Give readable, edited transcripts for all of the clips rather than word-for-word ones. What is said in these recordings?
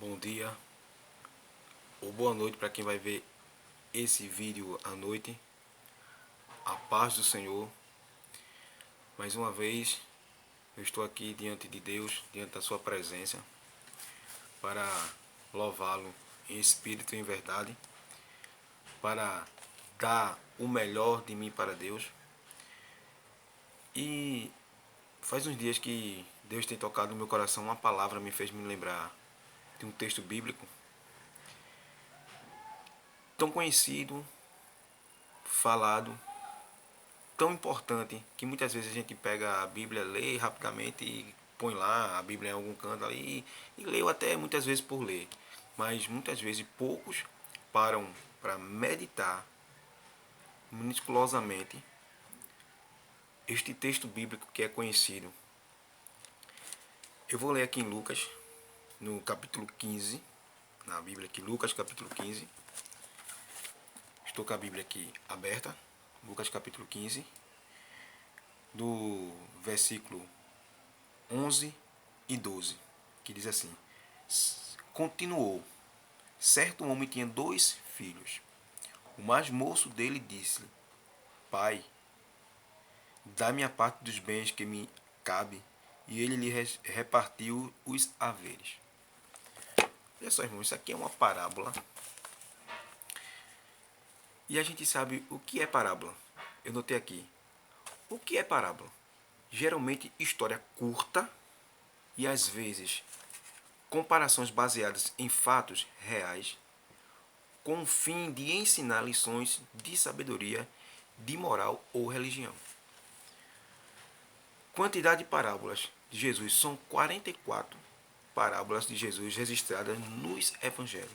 bom dia ou boa noite para quem vai ver esse vídeo à noite. A paz do Senhor. Mais uma vez, eu estou aqui diante de Deus, diante da sua presença, para louvá-lo em espírito e em verdade, para dar o melhor de mim para Deus. E faz uns dias que Deus tem tocado no meu coração, uma palavra me fez me lembrar de um texto bíblico tão conhecido, falado, tão importante, que muitas vezes a gente pega a Bíblia, lê rapidamente e põe lá a Bíblia em algum canto ali e leu até muitas vezes por ler. Mas muitas vezes poucos param para meditar meticulosamente este texto bíblico que é conhecido. Eu vou ler aqui em Lucas, no capítulo 15, na Bíblia aqui, Lucas capítulo 15. Estou com a Bíblia aqui aberta, Lucas capítulo 15, do versículo 11 e 12, que diz assim: continuou, certo homem tinha 2 filhos. O mais moço dele disse-lhe: Pai, dá-me a parte dos bens que me cabe. E ele lhe repartiu os haveres. Olha só, irmão, isso aqui é uma parábola. E a gente sabe o que é parábola. Eu notei aqui. O que é parábola? Geralmente história curta e às vezes comparações baseadas em fatos reais, com o fim de ensinar lições de sabedoria, de moral ou religião. Quantidade de parábolas de Jesus são 44 parábolas de Jesus registradas nos evangelhos.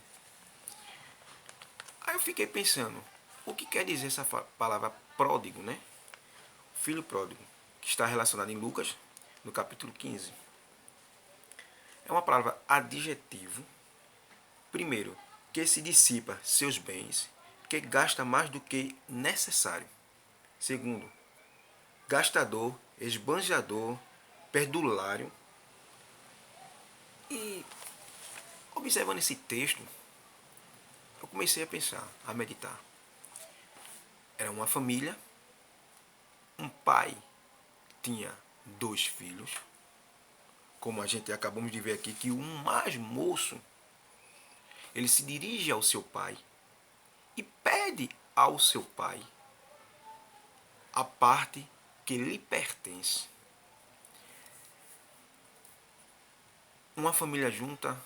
Aí eu fiquei pensando, o que quer dizer essa palavra pródigo, né? Filho pródigo, que está relacionado em Lucas, no capítulo 15. É uma palavra adjetivo. Primeiro, que se dissipa seus bens, que gasta mais do que necessário. Segundo, gastador, esbanjador, perdulário. E observando esse texto, eu comecei a pensar, a meditar. Era uma família, um pai tinha 2 filhos, como a gente acabamos de ver aqui, que o mais moço, ele se dirige ao seu pai e pede ao seu pai a parte que lhe pertence. Uma família junta,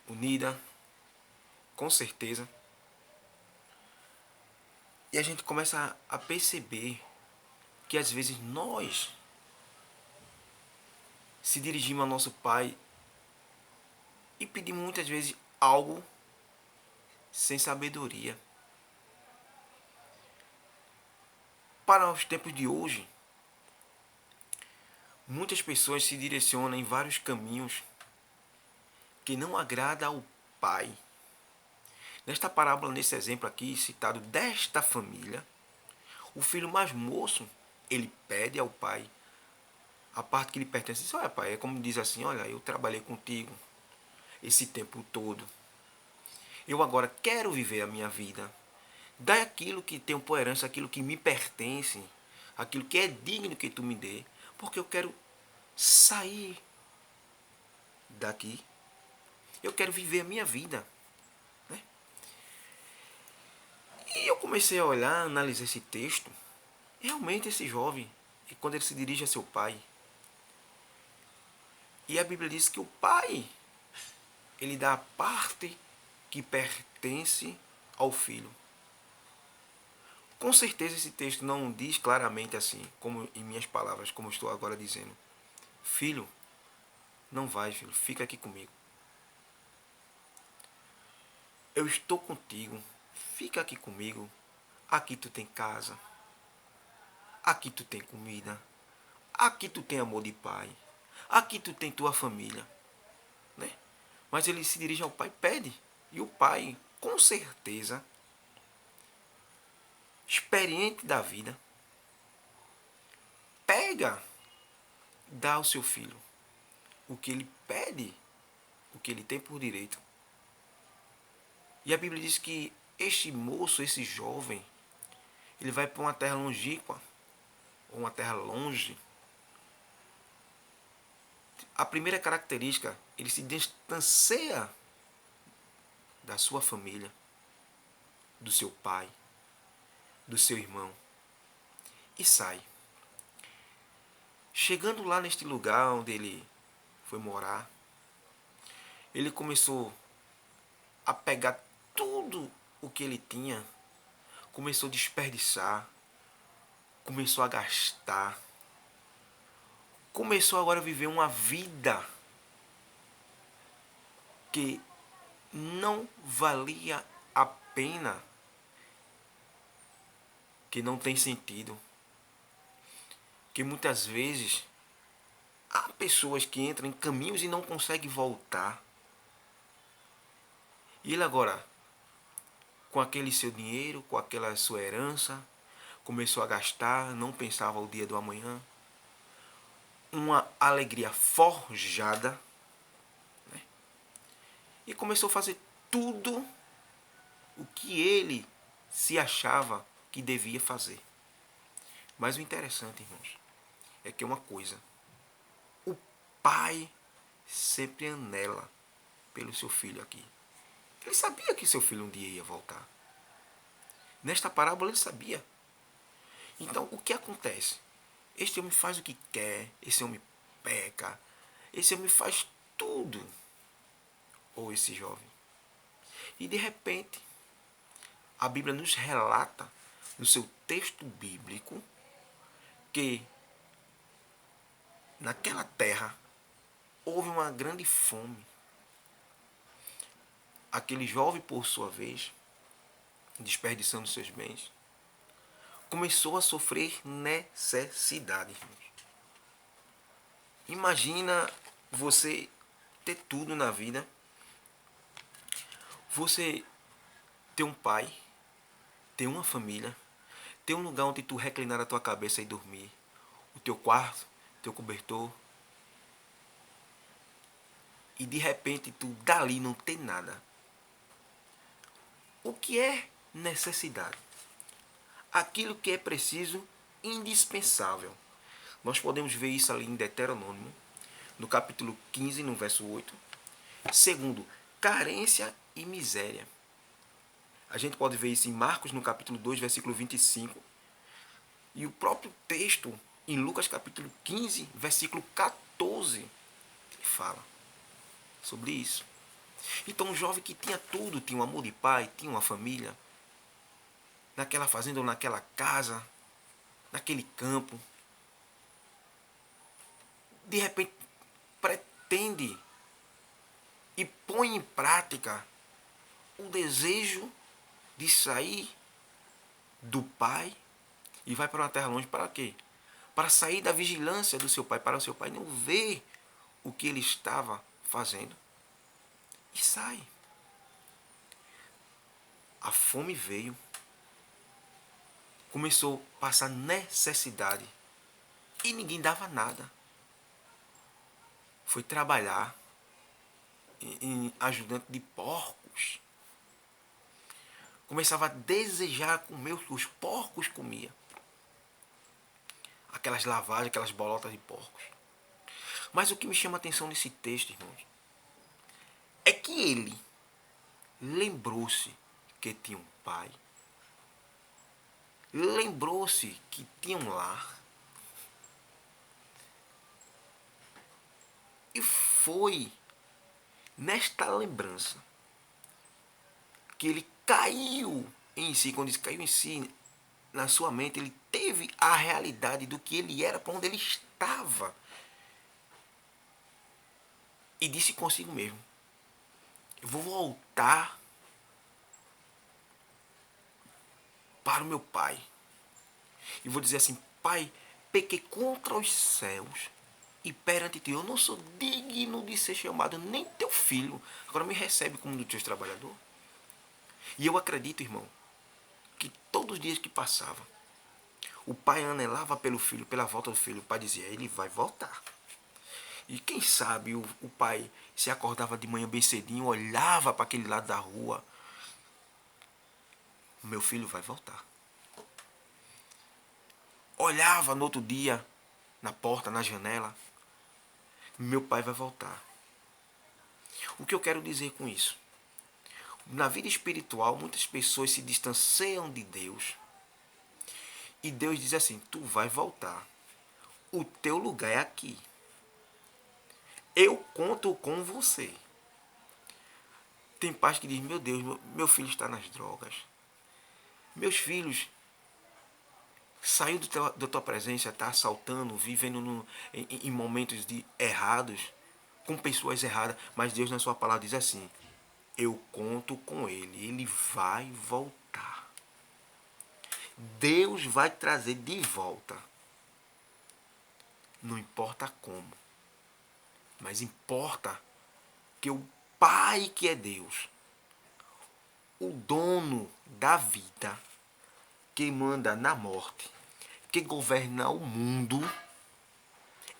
unida, com certeza. E a gente começa a perceber que às vezes nós se dirigimos ao nosso pai e pedimos muitas vezes algo sem sabedoria. Para os tempos de hoje, muitas pessoas se direcionam em vários caminhos que não agrada ao pai. Nesta parábola, nesse exemplo aqui citado desta família, o filho mais moço, ele pede ao pai a parte que lhe pertence. Diz, olha pai, é como diz assim, olha, eu trabalhei contigo esse tempo todo. Eu agora quero viver a minha vida. Dá aquilo que tem por herança, aquilo que me pertence, aquilo que é digno que tu me dê, porque eu quero sair daqui. Eu quero viver a minha vida. Né? E eu comecei a olhar, a analisar esse texto. Realmente esse jovem, quando ele se dirige a seu pai, e a Bíblia diz que o pai, ele dá a parte que pertence ao filho. Com certeza esse texto não diz claramente assim, como em minhas palavras, como estou agora dizendo. Filho, não vai, filho, fica aqui comigo. Eu estou contigo, fica aqui comigo. Aqui tu tem casa, aqui tu tem comida, aqui tu tem amor de pai, aqui tu tem tua família. Né? Mas ele se dirige ao pai, pede. E o pai, com certeza, experiente da vida, pega, dá ao seu filho o que ele pede o que ele tem por direito. E a Bíblia diz que este moço, esse jovem, ele vai para uma terra longínqua, ou uma terra longe. A primeira característica, ele se distancia da sua família, do seu pai, do seu irmão, e sai. Chegando lá neste lugar onde ele foi morar, ele começou a pegar tudo o que ele tinha, começou a desperdiçar, começou a gastar, começou agora a viver uma vida que não valia a pena, que não tem sentido. Que muitas vezes há pessoas que entram em caminhos e não conseguem voltar. E ele agora, com aquele seu dinheiro, com aquela sua herança, começou a gastar, não pensava o dia do amanhã. Uma alegria forjada, né? E começou a fazer tudo o que ele se achava que devia fazer. Mas o interessante, irmãos, é que uma coisa, o pai sempre anela pelo seu filho aqui. Ele sabia que seu filho um dia ia voltar. Nesta parábola ele sabia. Então o que acontece? Este homem faz o que quer, esse homem peca, esse homem faz tudo. Ou esse jovem. E de repente, a Bíblia nos relata, no seu texto bíblico, que naquela terra houve uma grande fome. Aquele jovem, por sua vez, desperdiçando seus bens, começou a sofrer necessidade. Imagina você ter tudo na vida, você ter um pai, ter uma família, ter um lugar onde tu reclinar a tua cabeça e dormir, o teu quarto, teu cobertor, e de repente tu dali não tem nada. O que é necessidade? Aquilo que é preciso, indispensável. Nós podemos ver isso ali em Deuteronômio, no capítulo 15, no verso 8. Segundo, carência e miséria. A gente pode ver isso em Marcos, no capítulo 2, versículo 25. E o próprio texto, em Lucas, capítulo 15, versículo 14, ele fala sobre isso. Então, um jovem que tinha tudo, tinha um amor de pai, tinha uma família, naquela fazenda ou naquela casa, naquele campo, de repente pretende e põe em prática o desejo de sair do pai e vai para uma terra longe para quê? Para sair da vigilância do seu pai, para o seu pai não ver o que ele estava fazendo. E sai. A fome veio. Começou a passar necessidade. E ninguém dava nada. Foi trabalhar em ajudante de porcos. Começava a desejar comer o que os porcos comiam. Aquelas lavagens, aquelas bolotas de porcos. Mas o que me chama a atenção nesse texto, irmãos, é que ele lembrou-se que tinha um pai. Lembrou-se que tinha um lar. E foi nesta lembrança que ele caiu em si. Quando ele caiu em si, na sua mente, ele teve a realidade do que ele era, para onde ele estava. E disse consigo mesmo: eu vou voltar para o meu pai. E vou dizer assim: pai, pequei contra os céus e perante ti. Eu não sou digno de ser chamado nem teu filho. Agora me recebe como um dos teus trabalhadores. E eu acredito, irmão, que todos os dias que passavam, o pai anelava pelo filho, pela volta do filho. O pai dizia: ele vai voltar. E quem sabe o pai se acordava de manhã bem cedinho, olhava para aquele lado da rua. Meu filho vai voltar. Olhava no outro dia, na porta, na janela. Meu pai vai voltar. O que eu quero dizer com isso? Na vida espiritual, muitas pessoas se distanciam de Deus. E Deus diz assim, tu vai voltar. O teu lugar é aqui. Eu conto com você. Tem pais que dizem, meu Deus, meu filho está nas drogas. Meus filhos saiu da tua presença, está assaltando, vivendo em momentos errados, com pessoas erradas. Mas Deus na sua palavra diz assim, eu conto com ele, ele vai voltar. Deus vai trazer de volta. Não importa como, mas importa que o Pai que é Deus, o dono da vida, que manda na morte, que governa o mundo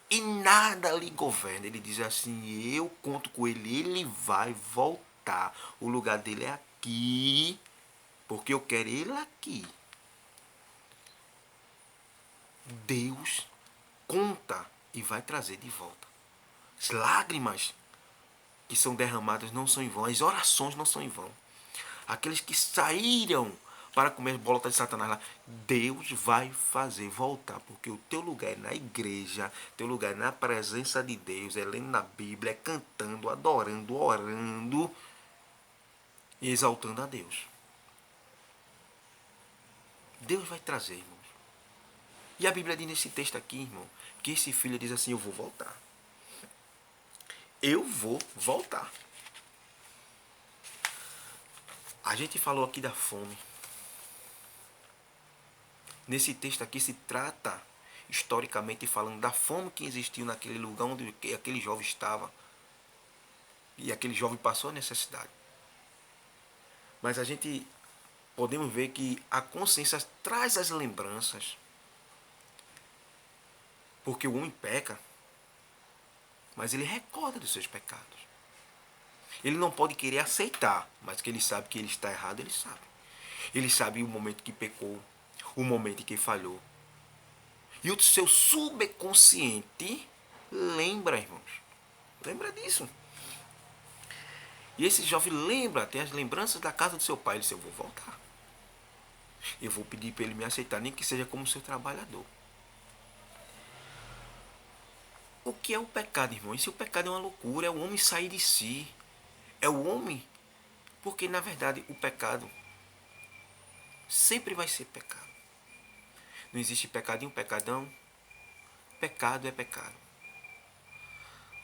e nada lhe governa. Ele diz assim, eu conto com ele, ele vai voltar. O lugar dele é aqui, porque eu quero ele aqui. Deus conta e vai trazer de volta. As lágrimas que são derramadas não são em vão, as orações não são em vão. Aqueles que saíram para comer bolota de Satanás lá, Deus vai fazer voltar, porque o teu lugar é na igreja, teu lugar é na presença de Deus, é lendo na Bíblia, é cantando, adorando, orando e exaltando a Deus. Deus vai trazer, irmãos. E a Bíblia diz nesse texto aqui, irmão, que esse filho diz assim, eu vou voltar. Eu vou voltar. A gente falou aqui da fome. Nesse texto aqui se trata, historicamente falando, da fome que existiu naquele lugar onde aquele jovem estava. E aquele jovem passou a necessidade. Mas a gente podemos ver que a consciência traz as lembranças. Porque o homem peca, mas ele recorda dos seus pecados. Ele não pode querer aceitar, mas que ele sabe que ele está errado, ele sabe. Ele sabe o momento que pecou, o momento em que falhou. E o seu subconsciente lembra, irmãos. Lembra disso. E esse jovem lembra, tem as lembranças da casa do seu pai. Ele disse, eu vou voltar. Eu vou pedir para ele me aceitar, nem que seja como seu trabalhador. O que é o pecado, irmão? Se o pecado é uma loucura, é o homem sair de si. É o homem. Porque, na verdade, o pecado sempre vai ser pecado. Não existe pecadinho, pecadão. Pecado é pecado.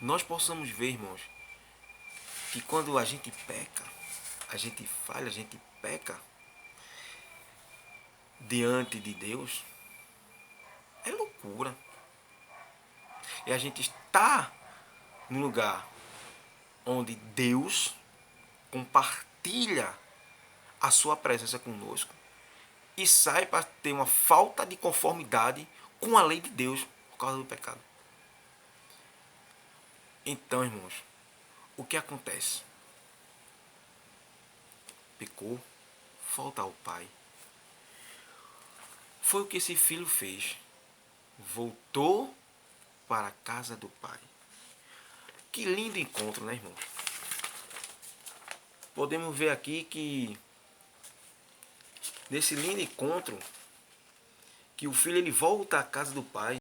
Nós possamos ver, irmãos, que quando a gente peca, a gente falha, a gente peca diante de Deus, é loucura. E a gente está num lugar onde Deus compartilha a sua presença conosco e sai para ter uma falta de conformidade com a lei de Deus por causa do pecado. Então, irmãos, o que acontece? Pecou, falta ao Pai. Foi o que esse filho fez. Voltou para a casa do Pai. Que lindo encontro, né, irmãos? Podemos ver aqui que nesse lindo encontro que o filho ele volta à casa do pai.